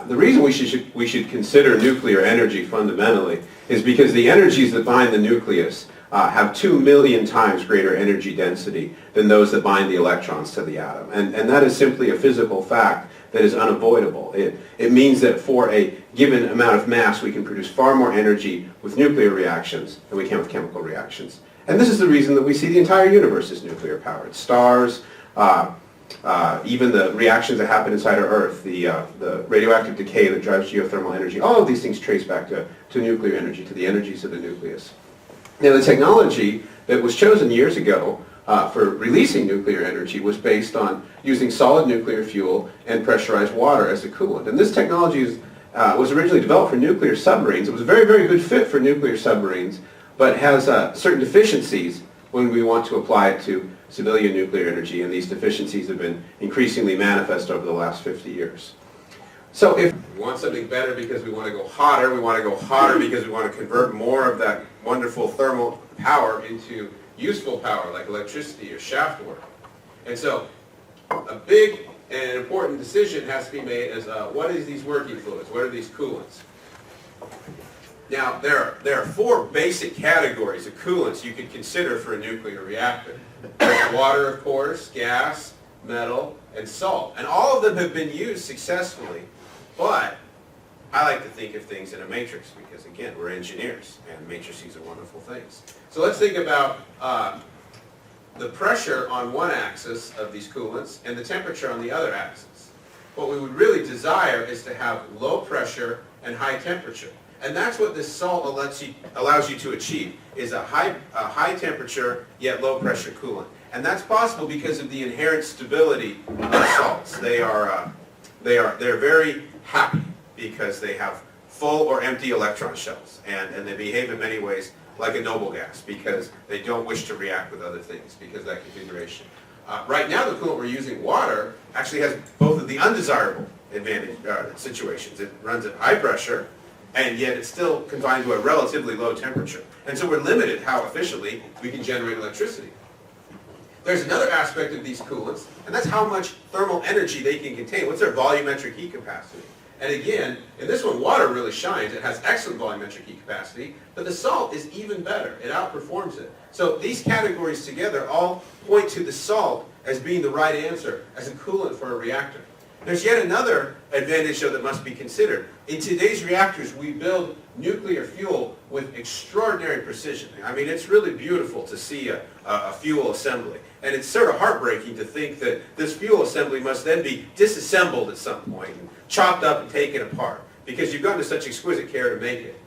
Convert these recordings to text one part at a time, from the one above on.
The reason we should consider nuclear energy fundamentally is because the energies that bind the nucleus have 2 million times greater energy density than those that bind the electrons to the atom. And that is simply a physical fact that is unavoidable. It means that for a given amount of mass, we can produce far more energy with nuclear reactions than we can with chemical reactions. And this is the reason that we see the entire universe as nuclear powered. Stars, even the reactions that happen inside our Earth, the radioactive decay that drives geothermal energy, all of these things trace back to nuclear energy, to the energies of the nucleus. Now, the technology that was chosen years ago for releasing nuclear energy was based on using solid nuclear fuel and pressurized water as a coolant. And this technology was originally developed for nuclear submarines. It was a very, very good fit for nuclear submarines, but has certain deficiencies when we want to apply it to civilian nuclear energy, and these deficiencies have been increasingly manifest over the last 50 years. So if we want something better because we want to go hotter, because we want to convert more of that wonderful thermal power into useful power like electricity or shaft work. And so a big and important decision has to be made as what is these working fluids? What are these coolants? Now, there are 4 basic categories of coolants you could consider for a nuclear reactor. There's water, of course, gas, metal, and salt. And all of them have been used successfully, but I like to think of things in a matrix because, again, we're engineers, and matrices are wonderful things. So let's think about the pressure on one axis of these coolants and the temperature on the other axis. What we would really desire is to have low pressure and high temperature. And that's what this salt allows you to achieve, is a high temperature yet low pressure coolant. And that's possible because of the inherent stability of salts. They're very happy because they have full or empty electron shells. And they behave in many ways like a noble gas because they don't wish to react with other things because of that configuration. Right now the coolant we're using, water, actually has both of the undesirable advantage situations. It runs at high pressure, and yet it's still confined to a relatively low temperature. And so we're limited how efficiently we can generate electricity. There's another aspect of these coolants, and that's how much thermal energy they can contain. What's their volumetric heat capacity? And again, in this one, water really shines. It has excellent volumetric heat capacity, but the salt is even better. It outperforms it. So these categories together all point to the salt as being the right answer as a coolant for a reactor. There's yet another advantage, though, that must be considered. In today's reactors, we build nuclear fuel with extraordinary precision. I mean, it's really beautiful to see a fuel assembly. And it's sort of heartbreaking to think that this fuel assembly must then be disassembled at some point, and chopped up and taken apart, because you've gone to such exquisite care to make it.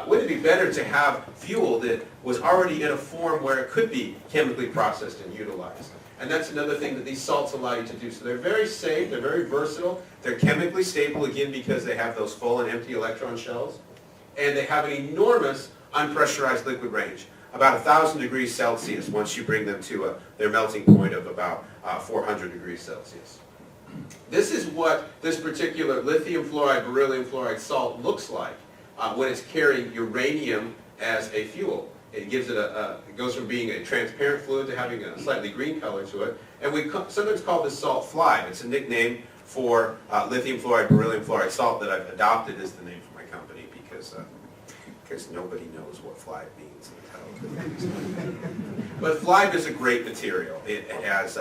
Wouldn't it be better to have fuel that was already in a form where it could be chemically processed and utilized? And that's another thing that these salts allow you to do. So they're very safe, they're very versatile, they're chemically stable, again, because they have those full and empty electron shells. And they have an enormous unpressurized liquid range, about 1,000 degrees Celsius once you bring them to their melting point of about 400 degrees Celsius. This is what this particular lithium fluoride, beryllium fluoride salt looks like when it's carrying uranium as a fuel. It gives it it goes from being a transparent fluid to having a slightly green color to it. And we sometimes call this salt fly. It's a nickname for lithium fluoride, beryllium fluoride salt that I've adopted as the name for my company because nobody knows what fly means. But fly is a great material. It has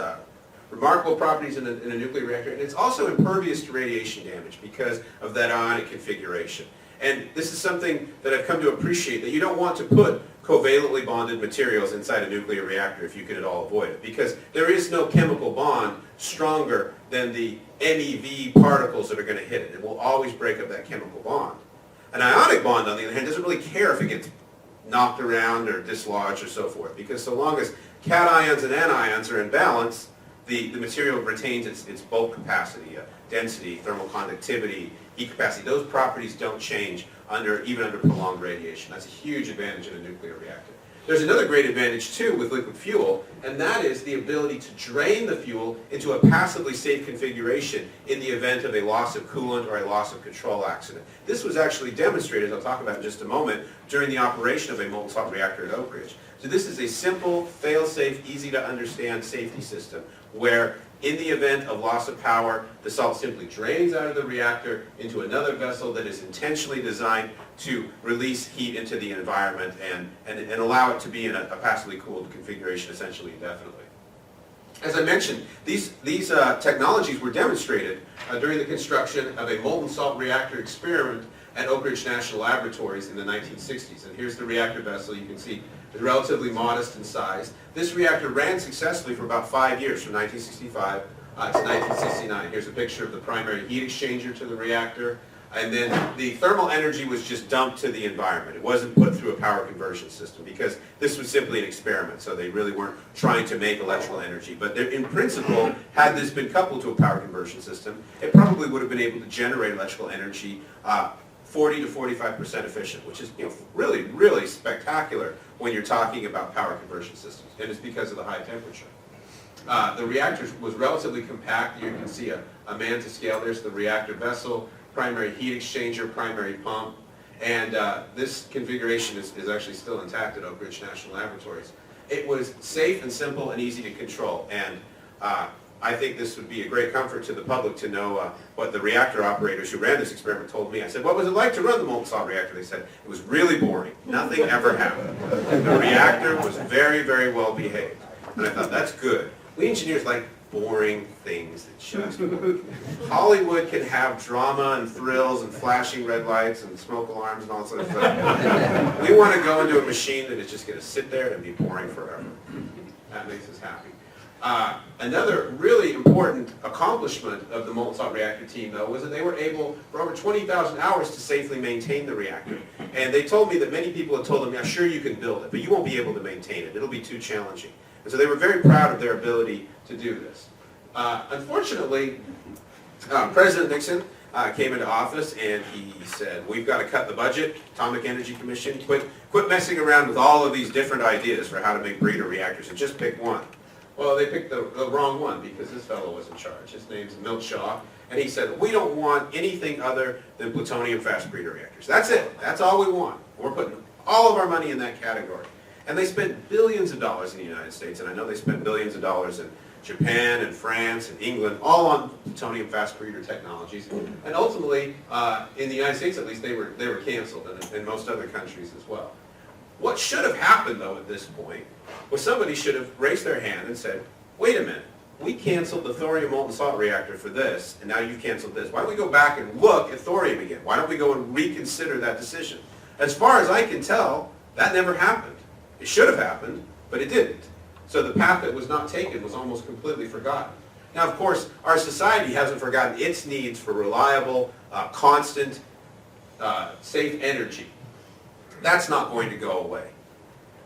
remarkable properties in a nuclear reactor, and it's also impervious to radiation damage because of that ionic configuration. And this is something that I've come to appreciate, that you don't want to put covalently bonded materials inside a nuclear reactor if you can at all avoid it, because there is no chemical bond stronger than the MeV particles that are going to hit it. It will always break up that chemical bond. An ionic bond, on the other hand, doesn't really care if it gets knocked around or dislodged or so forth, because so long as cations and anions are in balance, the material retains its bulk capacity, density, thermal conductivity, heat capacity. Those properties don't change even under prolonged radiation. That's a huge advantage in a nuclear reactor. There's another great advantage too with liquid fuel, and that is the ability to drain the fuel into a passively safe configuration in the event of a loss of coolant or a loss of control accident. This was actually demonstrated, as I'll talk about in just a moment, during the operation of a molten salt reactor at Oak Ridge. So this is a simple, fail-safe, easy to understand safety system where In the event of loss of power, the salt simply drains out of the reactor into another vessel that is intentionally designed to release heat into the environment and allow it to be in a passively cooled configuration essentially indefinitely. As I mentioned, these technologies were demonstrated during the construction of a molten salt reactor experiment at Oak Ridge National Laboratories in the 1960s. And here's the reactor vessel. You can see it's relatively modest in size. This reactor ran successfully for about 5 years, from 1965 to 1969. Here's a picture of the primary heat exchanger to the reactor. And then the thermal energy was just dumped to the environment. It wasn't put through a power conversion system because this was simply an experiment, so they really weren't trying to make electrical energy. But in principle, had this been coupled to a power conversion system, it probably would have been able to generate electrical energy 40 to 45% efficient, which is really, really spectacular when you're talking about power conversion systems, and it's because of the high temperature. The reactor was relatively compact. You can see a man to scale. There's the reactor vessel, primary heat exchanger, primary pump, and this configuration is actually still intact at Oak Ridge National Laboratories. It was safe and simple and easy to control, and I think this would be a great comfort to the public to know what the reactor operators who ran this experiment told me. I said, what was it like to run the molten salt reactor? They said, it was really boring. Nothing ever happened. The reactor was very, very well behaved. And I thought, that's good. We engineers like boring things that just work. Hollywood can have drama and thrills and flashing red lights and smoke alarms and all that sort of stuff. We want to go into a machine that is just going to sit there and be boring forever. That makes us happy. Another really important accomplishment of the molten salt reactor team, though, was that they were able, for over 20,000 hours, to safely maintain the reactor. And they told me that many people had told them, yeah, sure, you can build it, but you won't be able to maintain it. It'll be too challenging. And so they were very proud of their ability to do this. Unfortunately, President Nixon came into office and he said, we've got to cut the budget, Atomic Energy Commission, quit messing around with all of these different ideas for how to make breeder reactors and just pick one. Well, they picked the wrong one because this fellow was in charge. His name's Milt Shaw, and he said, we don't want anything other than plutonium fast breeder reactors. That's it. That's all we want. We're putting all of our money in that category. And they spent billions of dollars in the United States, and I know they spent billions of dollars in Japan and France and England, all on plutonium fast breeder technologies. And ultimately, in the United States at least, they were canceled, and in most other countries as well. What should have happened, though, at this point, was somebody should have raised their hand and said, wait a minute, we canceled the thorium molten salt reactor for this, and now you've canceled this. Why don't we go back and look at thorium again? Why don't we go and reconsider that decision? As far as I can tell, that never happened. It should have happened, but it didn't. So the path that was not taken was almost completely forgotten. Now, of course, our society hasn't forgotten its needs for reliable, constant, safe energy. That's not going to go away.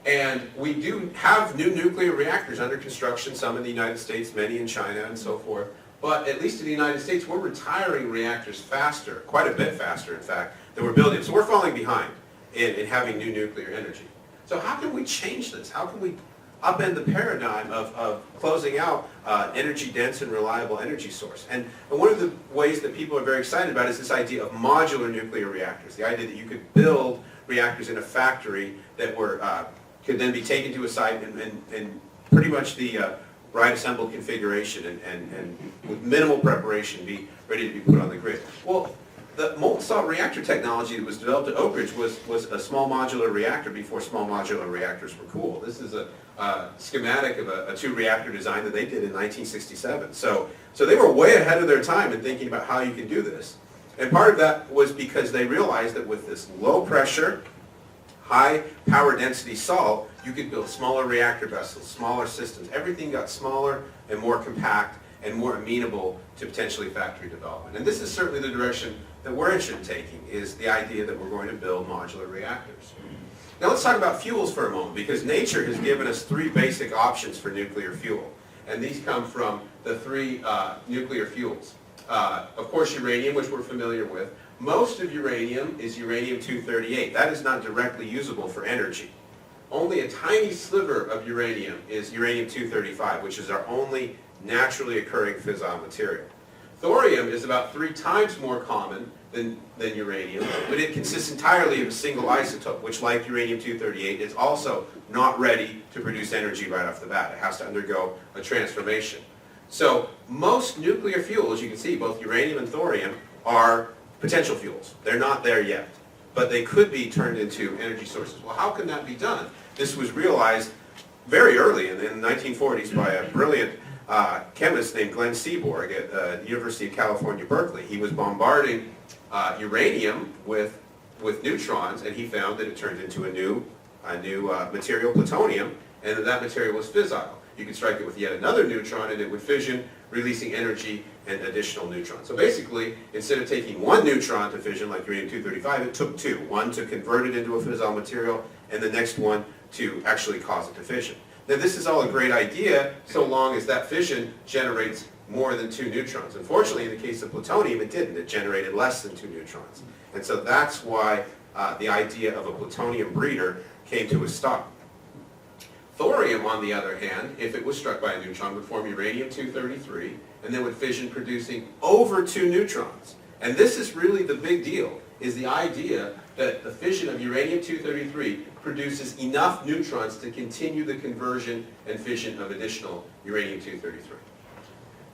And we do have new nuclear reactors under construction, some in the United States, many in China, and so forth. But at least in the United States, we're retiring reactors faster, quite a bit faster, in fact, than we're building. So we're falling behind in having new nuclear energy. So how can we change this? How can we upend the paradigm of closing out energy-dense and reliable energy source? And one of the ways that people are very excited about is this idea of modular nuclear reactors, the idea that you could build reactors in a factory that were could then be taken to a site and pretty much the right assembled configuration and with minimal preparation be ready to be put on the grid. Well, the molten salt reactor technology that was developed at Oak Ridge was a small modular reactor before small modular reactors were cool. This is a schematic of a two-reactor design that they did in 1967. So they were way ahead of their time in thinking about how you can do this. And part of that was because they realized that with this low pressure, high power density salt, you could build smaller reactor vessels, smaller systems. Everything got smaller and more compact and more amenable to potentially factory development. And this is certainly the direction that we're interested in taking, is the idea that we're going to build modular reactors. Now let's talk about fuels for a moment, because nature has given us three basic options for nuclear fuel. And these come from the three nuclear fuels. Of course, uranium, which we're familiar with. Most of uranium is uranium-238. That is not directly usable for energy. Only a tiny sliver of uranium is uranium-235, which is our only naturally occurring fissile material. Thorium is about 3 times more common than uranium, but it consists entirely of a single isotope, which, like uranium-238, is also not ready to produce energy right off the bat. It has to undergo a transformation. So most nuclear fuels, you can see both uranium and thorium, are potential fuels. They're not there yet, but they could be turned into energy sources. Well, how can that be done? This was realized very early in the 1940s by a brilliant chemist named Glenn Seaborg at the University of California, Berkeley. He was bombarding uranium with neutrons, and he found that it turned into a new material, plutonium, and that material was fissile. You could strike it with yet another neutron, and it would fission, releasing energy and additional neutrons. So basically, instead of taking one neutron to fission, like uranium-235, it took two. One to convert it into a fissile material, and the next one to actually cause it to fission. Now, this is all a great idea, so long as that fission generates more than two neutrons. Unfortunately, in the case of plutonium, it didn't. It generated less than two neutrons. And so that's why the idea of a plutonium breeder came to a stop. Thorium, on the other hand, if it was struck by a neutron, would form uranium-233, and then would fission, producing over two neutrons. And this is really the big deal, is the idea that the fission of uranium-233 produces enough neutrons to continue the conversion and fission of additional uranium-233.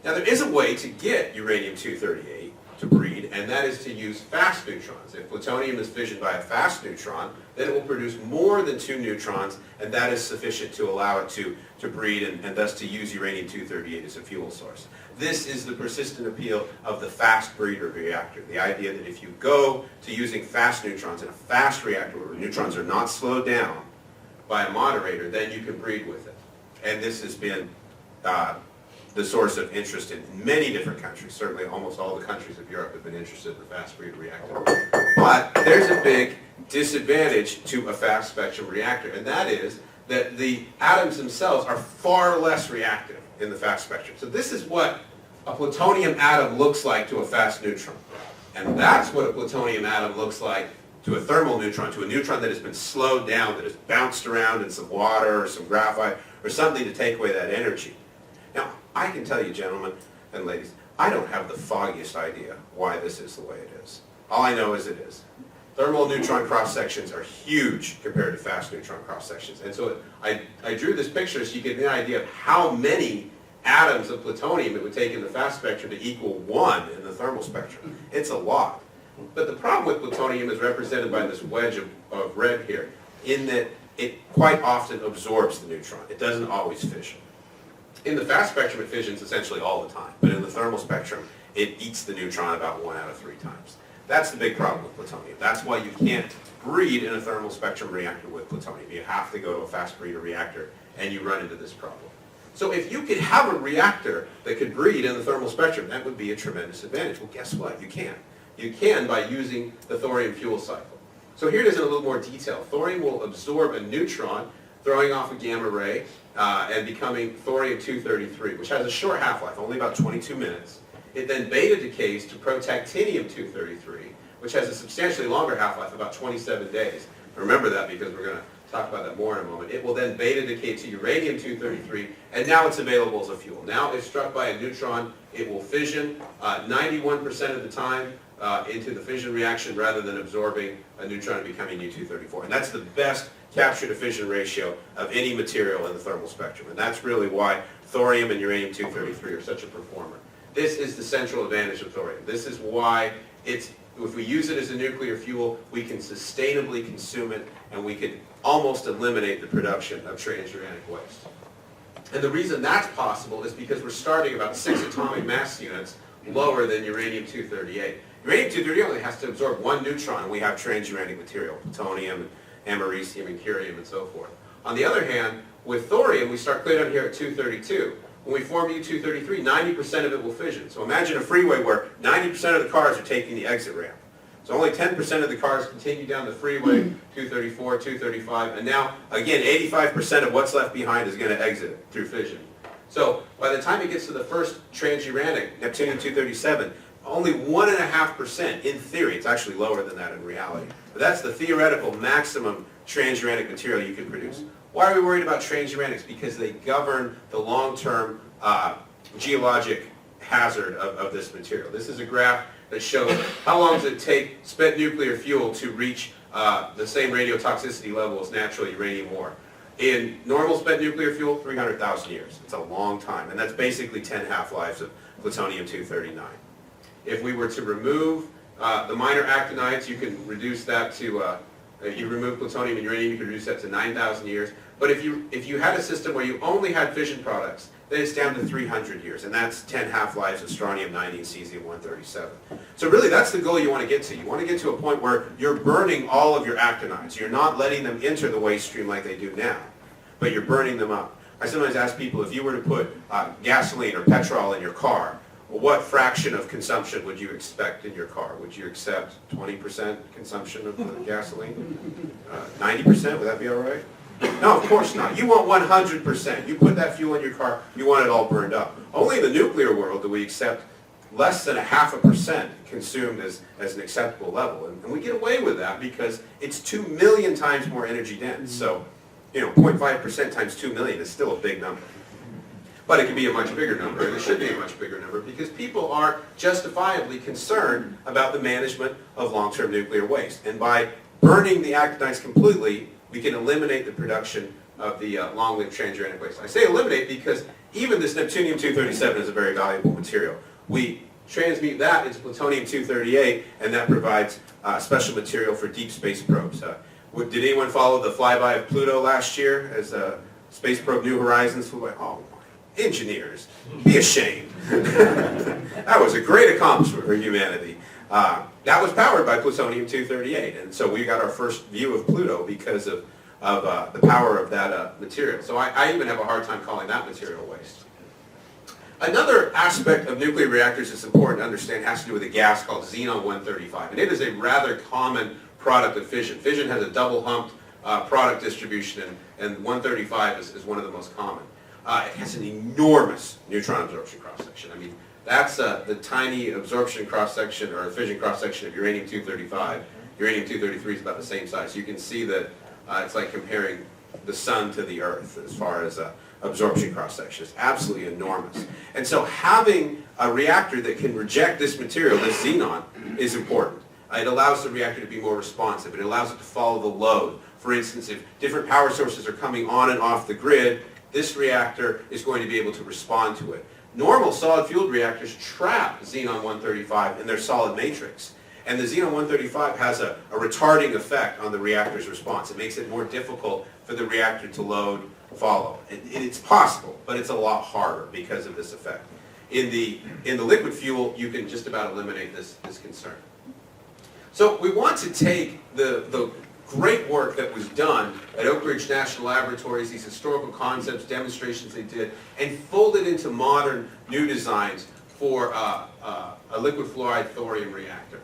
Now, there is a way to get uranium-238 to breed, and that is to use fast neutrons. If plutonium is fissioned by a fast neutron, then it will produce more than two neutrons, and that is sufficient to allow it to breed and thus to use uranium-238 as a fuel source. This is the persistent appeal of the fast breeder reactor, the idea that if you go to using fast neutrons in a fast reactor where neutrons are not slowed down by a moderator, then you can breed with it. And this has been the source of interest in many different countries. Certainly almost all the countries of Europe have been interested in the fast breeder reactor. But there's a big disadvantage to a fast spectrum reactor, and that is that the atoms themselves are far less reactive in the fast spectrum. So this is what a plutonium atom looks like to a fast neutron. And that's what a plutonium atom looks like to a thermal neutron, to a neutron that has been slowed down, that has bounced around in some water or some graphite or something to take away that energy. Now, I can tell you, gentlemen and ladies, I don't have the foggiest idea why this is the way it is. All I know is it is. Thermal neutron cross-sections are huge compared to fast neutron cross-sections. And so I drew this picture so you get an idea of how many atoms of plutonium it would take in the fast spectrum to equal one in the thermal spectrum. It's a lot. But the problem with plutonium is represented by this wedge of red here, in that it quite often absorbs the neutron. It doesn't always fission. In the fast spectrum, it fissions essentially all the time. But in the thermal spectrum, it eats the neutron about 1 out of 3 times. That's the big problem with plutonium. That's why you can't breed in a thermal spectrum reactor with plutonium. You have to go to a fast breeder reactor, and you run into this problem. So if you could have a reactor that could breed in the thermal spectrum, that would be a tremendous advantage. Well, guess what? You can. You can by using the thorium fuel cycle. So here it is in a little more detail. Thorium will absorb a neutron, throwing off a gamma ray, and becoming thorium-233, which has a short half-life, only about 22 minutes. It then beta decays to protactinium-233, which has a substantially longer half-life, about 27 days. Remember that because we're going to talk about that more in a moment. It will then beta decay to uranium-233, and now it's available as a fuel. Now, if struck by a neutron, it will fission 91% of the time into the fission reaction rather than absorbing a neutron and becoming U-234. And that's the best capture to fission ratio of any material in the thermal spectrum. And that's really why thorium and uranium-233 are such a performer. This is the central advantage of thorium. This is why if we use it as a nuclear fuel, we can sustainably consume it, and we can almost eliminate the production of transuranic waste. And the reason that's possible is because we're starting about 6 atomic mass units lower than uranium-238. Uranium-238 only has to absorb 1 neutron, and we have transuranic material, plutonium, americium, and curium, and so forth. On the other hand, with thorium, we start clear down here at 232. When we form U-233, 90% of it will fission. So imagine a freeway where 90% of the cars are taking the exit ramp. So only 10% of the cars continue down the freeway, 234, 235, and now, again, 85% of what's left behind is going to exit through fission. So by the time it gets to the first transuranic, Neptunium-237, only 1.5%, in theory, it's actually lower than that in reality. But that's the theoretical maximum transuranic material you can produce. Why are we worried about transuranics? Because they govern the long-term geologic hazard of this material. This is a graph that shows how long does it take spent nuclear fuel to reach the same radiotoxicity level as natural uranium ore. In normal spent nuclear fuel, 300,000 years. It's a long time, and that's basically 10 half-lives of plutonium-239. If we were to remove the minor actinides, you can reduce that to, you remove plutonium and uranium, you can reduce that to 9,000 years. But if you had a system where you only had fission products, then it's down to 300 years, and that's 10 half-lives of strontium-90 and cesium-137. So really, that's the goal you want to get to. You want to get to a point where you're burning all of your actinides. You're not letting them enter the waste stream like they do now, but you're burning them up. I sometimes ask people, if you were to put gasoline or petrol in your car, what fraction of consumption would you expect in your car? Would you accept 20% consumption of the gasoline? 90%? Would that be all right? No, of course not. You want 100%. You put that fuel in your car, you want it all burned up. Only in the nuclear world do we accept less than 0.5% consumed as an acceptable level. And we get away with that because it's 2 million times more energy dense. So, 0.5% times 2 million is still a big number. But it can be a much bigger number, and it should be a much bigger number, because people are justifiably concerned about the management of long-term nuclear waste. And by burning the actinides completely, we can eliminate the production of the long-lived transuranic waste. I say eliminate because even this neptunium-237 is a very valuable material. We transmute that into plutonium-238, and that provides special material for deep space probes. Did anyone follow the flyby of Pluto last year as Space Probe New Horizons flew by? Oh, engineers, be ashamed. That was a great accomplishment for humanity. That was powered by plutonium-238, and so we got our first view of Pluto because of the power of that material. So I even have a hard time calling that material waste. Another aspect of nuclear reactors that's important to understand has to do with a gas called xenon-135, and it is a rather common product of fission. Fission has a double-humped product distribution, and 135 is one of the most common. It has an enormous neutron absorption cross-section. I mean, that's the tiny absorption cross-section or fission cross-section of uranium-235. Uranium-233 is about the same size. So you can see that it's like comparing the sun to the earth as far as absorption cross-section. It's absolutely enormous. And so having a reactor that can reject this material, this xenon, is important. It allows the reactor to be more responsive. It allows it to follow the load. For instance, if different power sources are coming on and off the grid, this reactor is going to be able to respond to it. Normal solid-fueled reactors trap xenon-135 in their solid matrix. And the xenon-135 has a retarding effect on the reactor's response. It makes it more difficult for the reactor to load, follow. It's possible, but it's a lot harder because of this effect. In the liquid fuel, you can just about eliminate this concern. So we want to take the great work that was done at Oak Ridge National Laboratories, these historical concepts, demonstrations they did, and fold it into modern new designs for a liquid fluoride thorium reactor.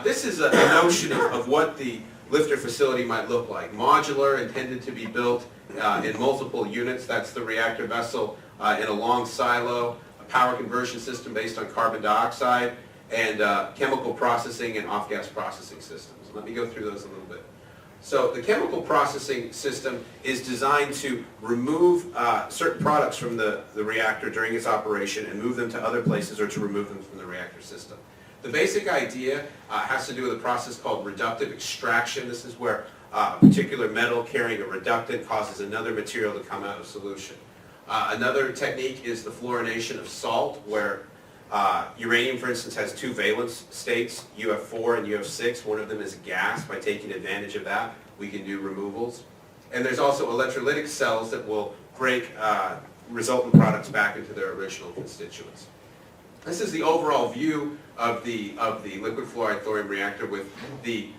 This is a notion of what the lifter facility might look like. Modular, intended to be built in multiple units. That's the reactor vessel in a long silo, a power conversion system based on carbon dioxide, and chemical processing and off-gas processing systems. Let me go through those a little bit. So the chemical processing system is designed to remove certain products from the reactor during its operation and move them to other places, or to remove them from the reactor system. The basic idea has to do with a process called reductive extraction. This is where a particular metal carrying a reductant causes another material to come out of solution. Another technique is the fluorination of salt, where uranium, for instance, has two valence states, UF4 and UF6. One of them is a gas. By taking advantage of that, we can do removals. And there's also electrolytic cells that will break resultant products back into their original constituents. This is the overall view of the liquid fluoride thorium reactor, with the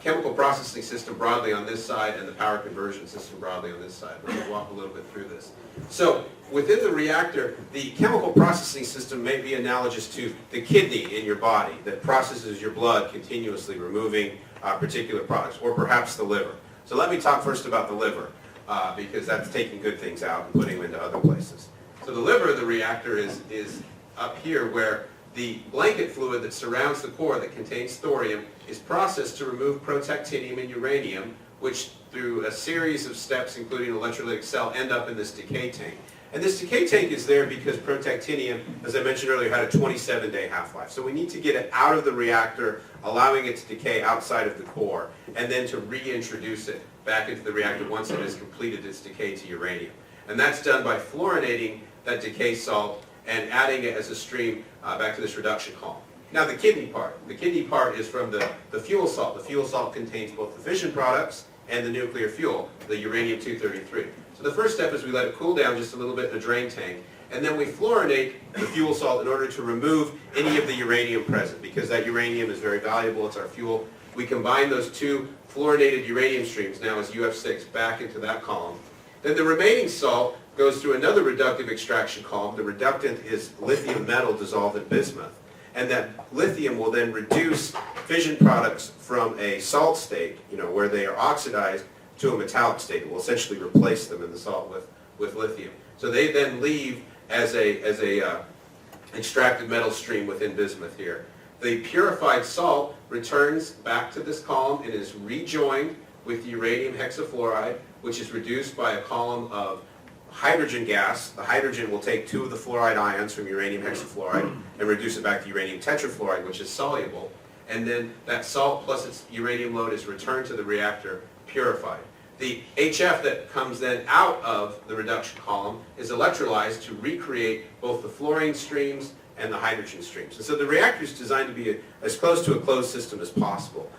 chemical processing system broadly on this side and the power conversion system broadly on this side. We're going to walk a little bit through this. So within the reactor, the chemical processing system may be analogous to the kidney in your body that processes your blood continuously, removing particular products, or perhaps the liver. So let me talk first about the liver, because that's taking good things out and putting them into other places. So the liver of the reactor is up here, where the blanket fluid that surrounds the core that contains thorium is processed to remove protactinium and uranium, which through a series of steps, including electrolytic cell, end up in this decay tank. And this decay tank is there because protactinium, as I mentioned earlier, had a 27-day half-life. So we need to get it out of the reactor, allowing it to decay outside of the core, and then to reintroduce it back into the reactor once it has completed its decay to uranium. And that's done by fluorinating that decay salt and adding it as a stream back to this reduction column. Now the kidney part. The kidney part is from the fuel salt. The fuel salt contains both the fission products and the nuclear fuel, the uranium-233. So the first step is we let it cool down just a little bit in a drain tank, and then we fluorinate the fuel salt in order to remove any of the uranium present, because that uranium is very valuable, it's our fuel. We combine those two fluorinated uranium streams, now as UF6, back into that column. Then the remaining salt goes through another reductive extraction column. The reductant is lithium metal dissolved in bismuth. And that lithium will then reduce fission products from a salt state, where they are oxidized, to a metallic state. It will essentially replace them in the salt with lithium. So they then leave as a extracted metal stream within bismuth here. The purified salt returns back to this column and is rejoined with uranium hexafluoride, which is reduced by a column of hydrogen gas. The hydrogen will take two of the fluoride ions from uranium hexafluoride and reduce it back to uranium tetrafluoride, which is soluble. And then that salt plus its uranium load is returned to the reactor purified. The HF that comes then out of the reduction column is electrolyzed to recreate both the fluorine streams and the hydrogen streams. And so the reactor is designed to be as close to a closed system as possible,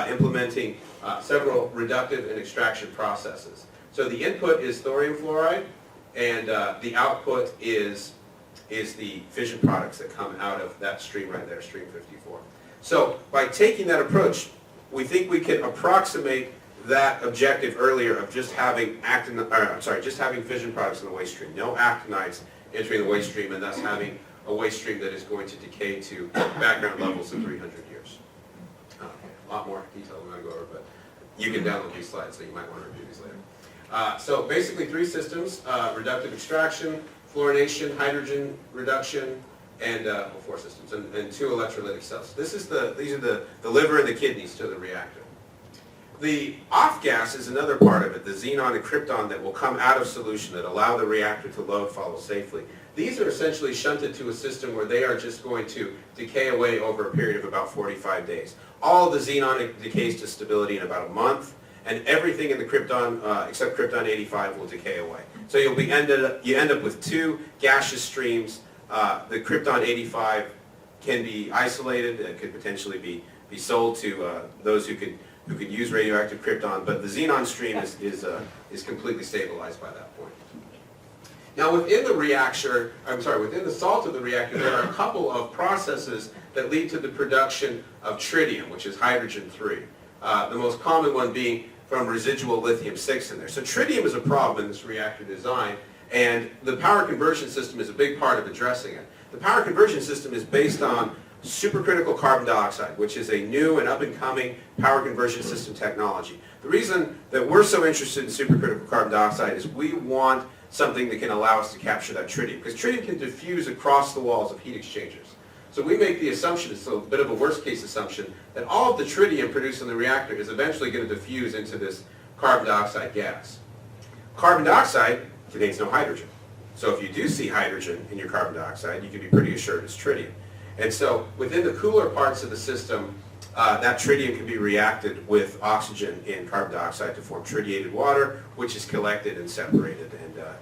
implementing several reductive and extraction processes. So the input is thorium fluoride, and the output is the fission products that come out of that stream right there, stream 54. So by taking that approach, we think we can approximate that objective earlier of just having just having fission products in the waste stream, no actinides entering the waste stream, and thus having a waste stream that is going to decay to background levels in 300 years. A lot more detail I'm going to go over, but you can download these slides, so you might want to review these later. So basically three systems: reductive extraction, fluorination, hydrogen reduction, and four systems, and two electrolytic cells. These are the liver and the kidneys to the reactor. The off gas is another part of it, the xenon and krypton that will come out of solution that allow the reactor to load follow safely. These are essentially shunted to a system where they are just going to decay away over a period of about 45 days. All of the xenon decays to stability in about a month, and everything in the krypton, except krypton 85, will decay away. So you end up with two gaseous streams. The krypton 85 can be isolated. It could potentially be sold to those who could use radioactive krypton, but the xenon stream is completely stabilized by that point. Now within the salt of the reactor, there are a couple of processes that lead to the production of tritium, which is hydrogen-3. The most common one being from residual lithium-6 in there. So tritium is a problem in this reactor design, and the power conversion system is a big part of addressing it. The power conversion system is based on supercritical carbon dioxide, which is a new and up-and-coming power conversion system technology. The reason that we're so interested in supercritical carbon dioxide is we want something that can allow us to capture that tritium, because tritium can diffuse across the walls of heat exchangers. So we make the assumption, it's a bit of a worst-case assumption, that all of the tritium produced in the reactor is eventually going to diffuse into this carbon dioxide gas. Carbon dioxide contains no hydrogen. So if you do see hydrogen in your carbon dioxide, you can be pretty assured it's tritium. And so within the cooler parts of the system, that tritium can be reacted with oxygen in carbon dioxide to form tritiated water, which is collected and separated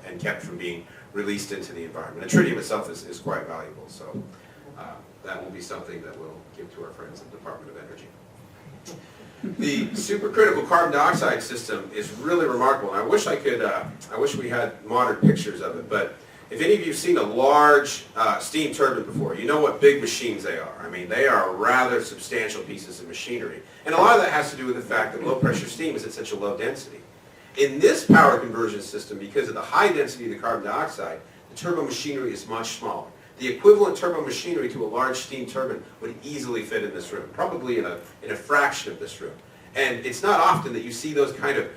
and kept from being released into the environment. And tritium itself is quite valuable, so that will be something that we'll give to our friends at the Department of Energy. The supercritical carbon dioxide system is really remarkable, and I wish we had modern pictures of it, but if any of you have seen a large steam turbine before, you know what big machines they are. I mean, they are rather substantial pieces of machinery. And a lot of that has to do with the fact that low-pressure steam is at such a low density. In this power conversion system, because of the high density of the carbon dioxide, the turbo machinery is much smaller. The equivalent turbo machinery to a large steam turbine would easily fit in this room, probably in a fraction of this room. And it's not often that you see those kind of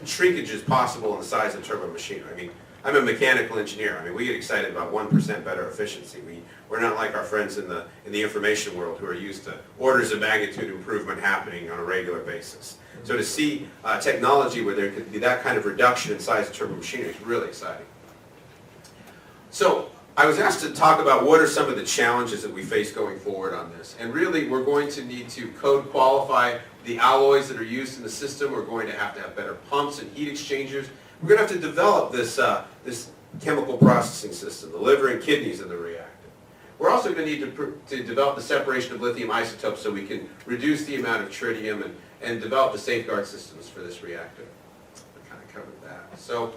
shrinkages possible in the size of turbo machinery. I mean, I'm a mechanical engineer. I mean, we get excited about 1% better efficiency. We're not like our friends in the information world who are used to orders of magnitude improvement happening on a regular basis. So to see technology where there could be that kind of reduction in size of turbo machinery is really exciting. So I was asked to talk about what are some of the challenges that we face going forward on this. And really, we're going to need to code qualify the alloys that are used in the system. We're going to have better pumps and heat exchangers. We're going to have to develop this, this chemical processing system, the liver and kidneys of the reactor. We're also going to need to develop the separation of lithium isotopes so we can reduce the amount of tritium and develop the safeguard systems for this reactor. I kind of covered that. So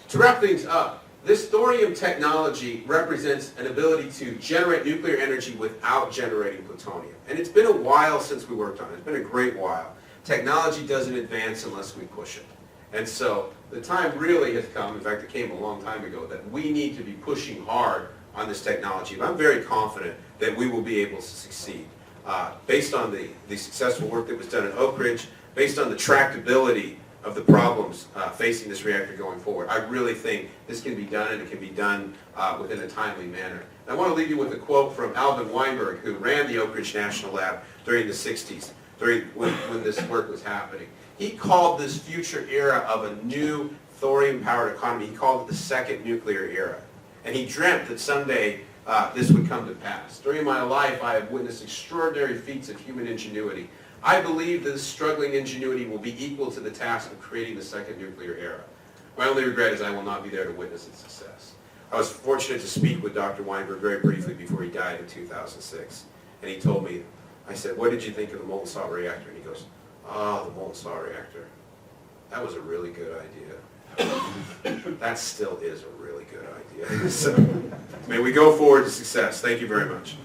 to wrap things up, this thorium technology represents an ability to generate nuclear energy without generating plutonium. And it's been a while since we worked on it. It's been a great while. Technology doesn't advance unless we push it. And so the time really has come, in fact it came a long time ago, that we need to be pushing hard on this technology. But I'm very confident that we will be able to succeed. Based on the successful work that was done at Oak Ridge, based on the tractability of the problems facing this reactor going forward, I really think this can be done, and it can be done within a timely manner. And I want to leave you with a quote from Alvin Weinberg, who ran the Oak Ridge National Lab during the 60s, when this work was happening. He called this future era of a new thorium-powered economy, he called it the second nuclear era. And he dreamt that someday this would come to pass. During my life, I have witnessed extraordinary feats of human ingenuity. I believe that this struggling ingenuity will be equal to the task of creating the second nuclear era. My only regret is I will not be there to witness its success. I was fortunate to speak with Dr. Weinberg very briefly before he died in 2006. And he told me, I said, what did you think of the molten salt reactor? And he goes, oh, the molten salt reactor. That was a really good idea. That still is a really good idea. So may we go forward to success. Thank you very much.